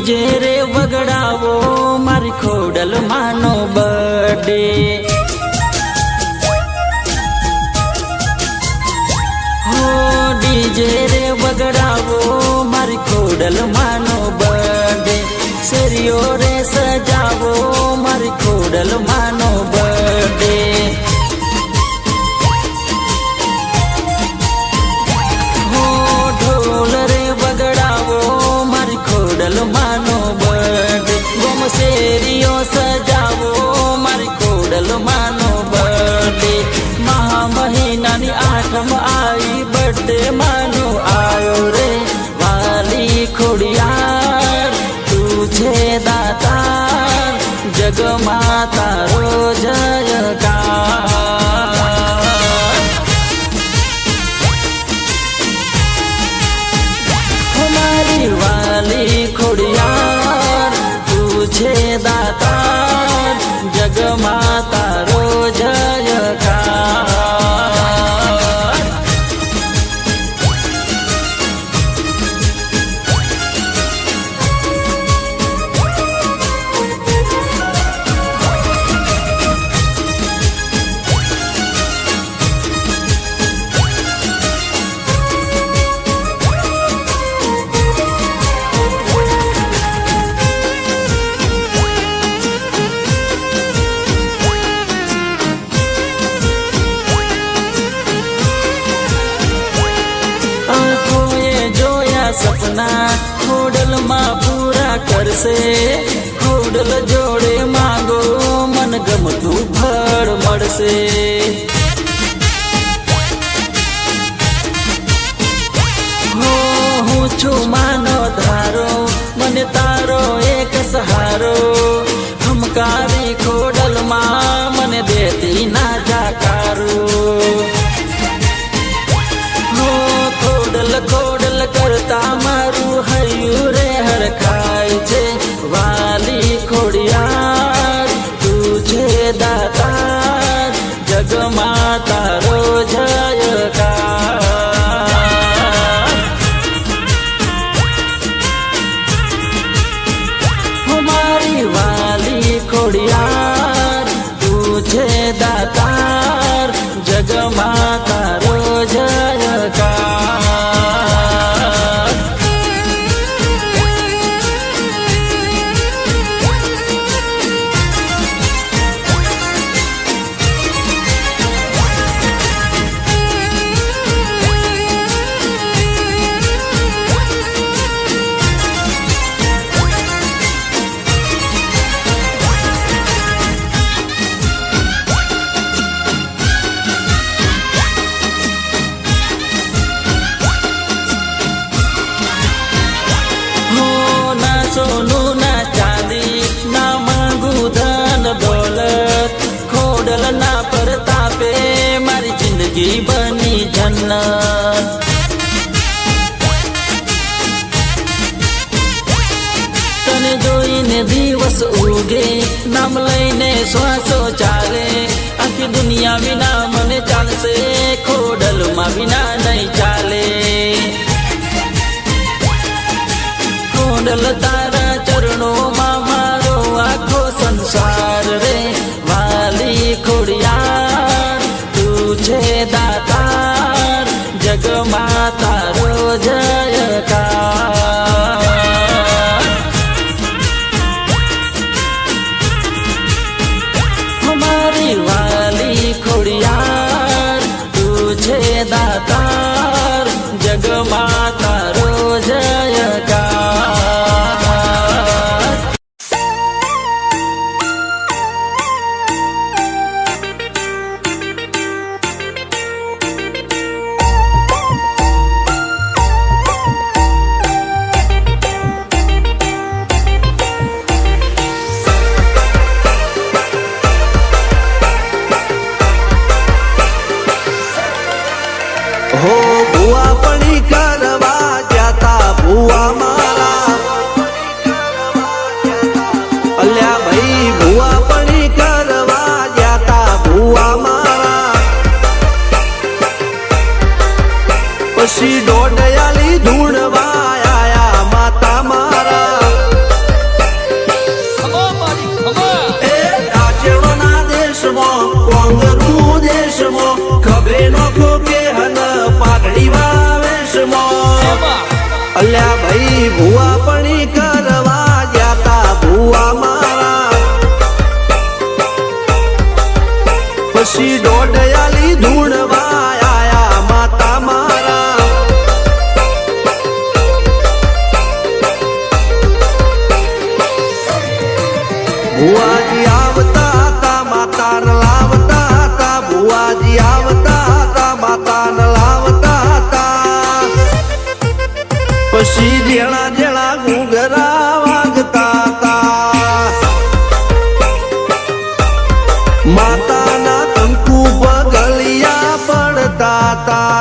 DJ રે વગડાવો મારી ખોડલ માનો બર્થડે હો ડીજે રે વગડાવો મારી ખોડલ માનો બર્થડે શેરીઓ રે સજાવો મારી ખોડલ માનો બર્થડે માનો બર્થડે ગોમ શેરીઓ સજાવો મારી ખોડલ માનો બર્થડે મહા મહિનાની આઠમ આવી બર્થડે માનો આયો રે વાલી ખોડિયાર તું છે દાતા જગમાં તારો જયકાર મારી વાલી ખોડિયાર તું છે દાતા જગમાં તારો જયકાર સપના ખોડલમાં પૂરા કરશે ખોડલ જોડે માંગો મન ગમતું ફળ મળશે હું છું માનો ધારો મને તારો એક સહારો હમકારી ખોડલમાં મને દેતી ના જાકારો ખોડલ કરતા મારું હૈયું રે હરખાય છે વાલી ખોડિયાર તું છે દાતા જગમાં તારો જયકાર મારી વાલી ખોડિયાર તું છે દાતા જગમાં તારો જયકાર સોનું ના ચાંદી ના માંગુ ધન દોલત ખોડલ ના પરતાપે મારી જિંદગી બની જન્નત તને જોઈને દિવસ ઉગે નામ લઈને શ્વાસો ચાલે આખી દુનિયા વિના મને ચાલશે ખોડલમાં વિના નહીં ચાલે ખોડલ તારા ચરણોમાં મારો આખો સંસાર રે વાલી ખોડિયાર તું છે દાતાર જગમાં તારો જયકાર મારી વાલી ખોડિયાર તું છે દાતાર જગમાં તારો જયકાર હો ભુવા પણી કરવા જાતા ભુવા મારા અલ્યા ભાઈ ભુવા પણી કરવા જાતા ભુવા મારા પછી ડોડયાલી ધૂણવા આયા માતા મારા ભૂવા પણી કરવા જાતા ભૂવા મારા પછી દોડયાલી ધૂણવા આયા માતા મારા ભુવાજી આવતા હતા માતાને લાવતા હતા ભુવાજી આવતા હતા માતાને લાવતા હતા પછી જેણા જેણા ઘૂંઘરા વાગતા હતા માતાના કંકુ પગલિયા પડતા હતા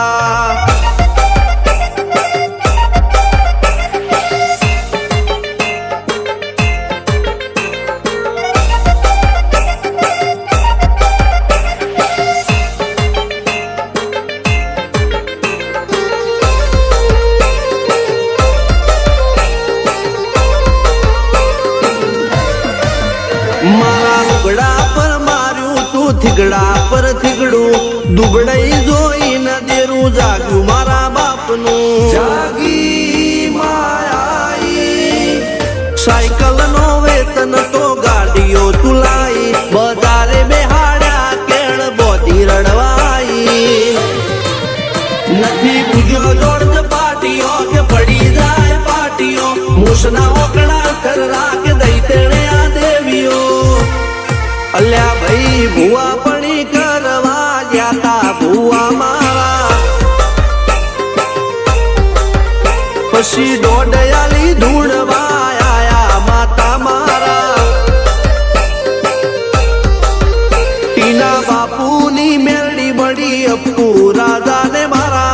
મારા લુગડા પર માર્યું તું થીગડા પર થીગડું દુબળઈ જોઈને દેરું જાગ્યું મારા બાપનું જાગી માયાઈ સાયકલ નો વેતન તો ગાડીઓ તુલાઈ બજારે બેહાડ્યા કેળ બોધી રડવાઈ નથી પૂજ્યો જોડ પાટીઓ કે પડી જાય પાટીઓ મૂસના ઓકડા થરરા કે દઈ તેણે આ દેવીઓ અલ્યા ભાઈ ભૂવા પણી કરવા જાતા ભૂવા મારા પછી દોડયાલી ધૂણવા આયા માતા મારા ટીના બાપુની મેરડી બળી અપ્પુ રાજાને મારા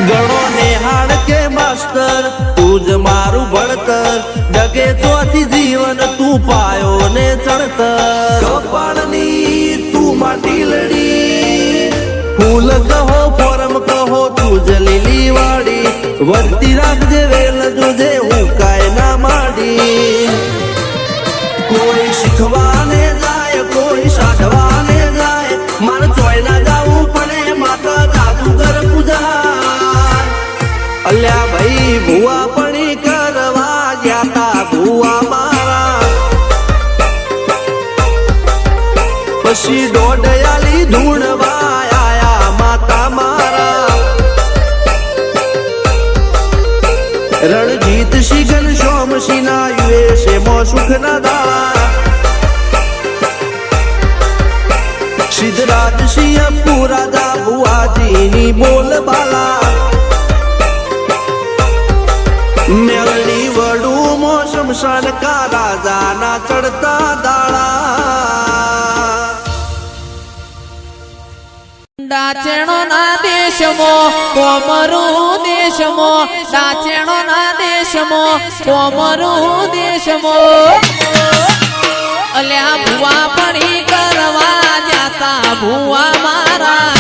ગણો નેહાળ કે માસ્ટર તું જ મારું ભણતર ડગે ચોથી જીવન તું પાયો ને ચણતર કપાળની તું માટી લડી ફૂલ કહો ફોરમ કહો તું જ લીલી વાડી વધતી રાખજે વેલ જોજે હું કાય ના માડી કોઈ શીખવાને જાય કોઈ સાધવાને જાય મારે ચોય ના જાવું પડે માતા જાદુગર પૂજા અલ્યા ભાઈ ભૂવા પણી કરવા જાતા ભૂવા મારા પછી દોડયાલી ધૂણવા આયા માતા મારા રણજીત સિંહ સોમસિંહ ના યુએસે મો સુખ ના દાળા સિદ્ધરાજ સિંહ પુરાજા ભુવાજીની બોલ બાલા મેળની વડું મો શમશાન કા રાજાના ચડતા દાળા દાચેણો ના દેશમો કોમરો દેશમો દાચેણો ના દેશમો કોમરો દેશમો અલ્યા ભુવા પણી કરવા જાતા ભુવા મારા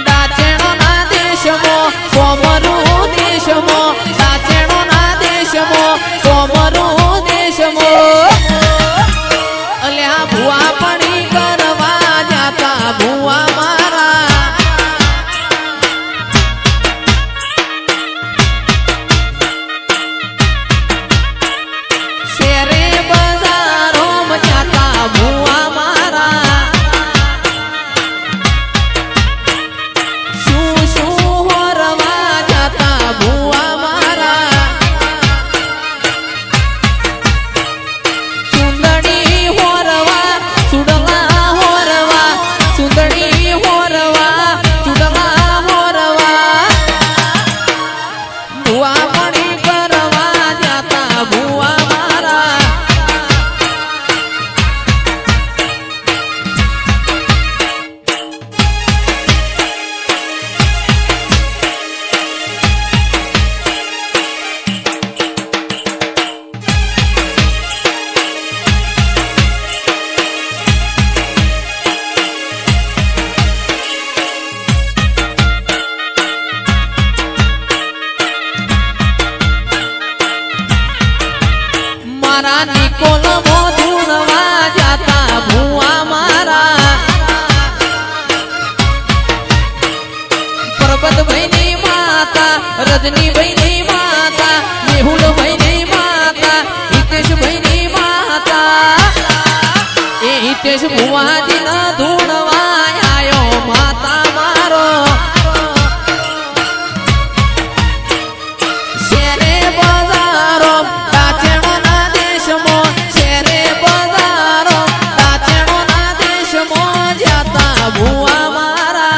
દાચેણો ના દેશમો કોમરો દેશમો દાચેણો ના દેશમો કોમરો દેશમો અલ્યા ભુવા પણી કરવા રજનીભાઈ ની માતા મેહુલભાઈ ની માતા હિતેશભાઈ ની માતા એ હિતેશ ભુવાજી ના ધૂણવા આયો માતા મારો શેરે બજારો દાચેણો ના દેશમાં શેરે બજારો દાચેણો ના દેશમાં જાતા ભુવા મારા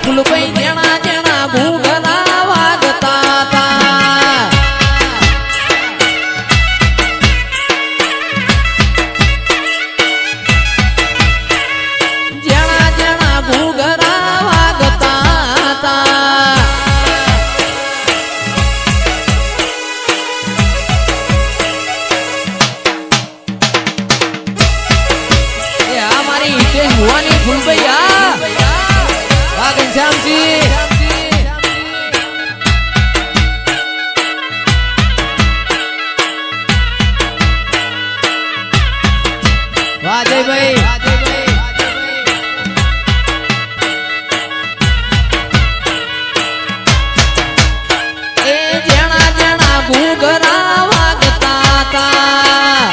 ફૂલભાઈ જેણા જેણા ઘૂઘરા વાગતા હતા જેણા જેણા ઘૂઘરા વાગતા હતા એ આ મારી હિતેશ ભુવાની ફૂલભાઈ આ ઘનશ્યામજી વાજયભાઈ એ જેણા જેણા ઘૂઘરા વાગતા હતા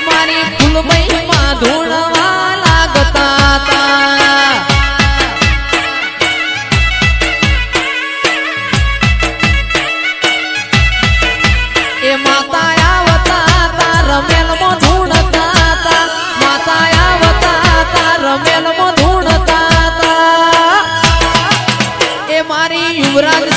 મારી ફૂલભાઈ માં ધૂણવા લાગતા હતા એ માતા આવતા હતા રમેલમાં ધૂણતા હતા માતા આવતા હતા રમેલમાં ધૂણતા હતા એ મારી યુવરાજ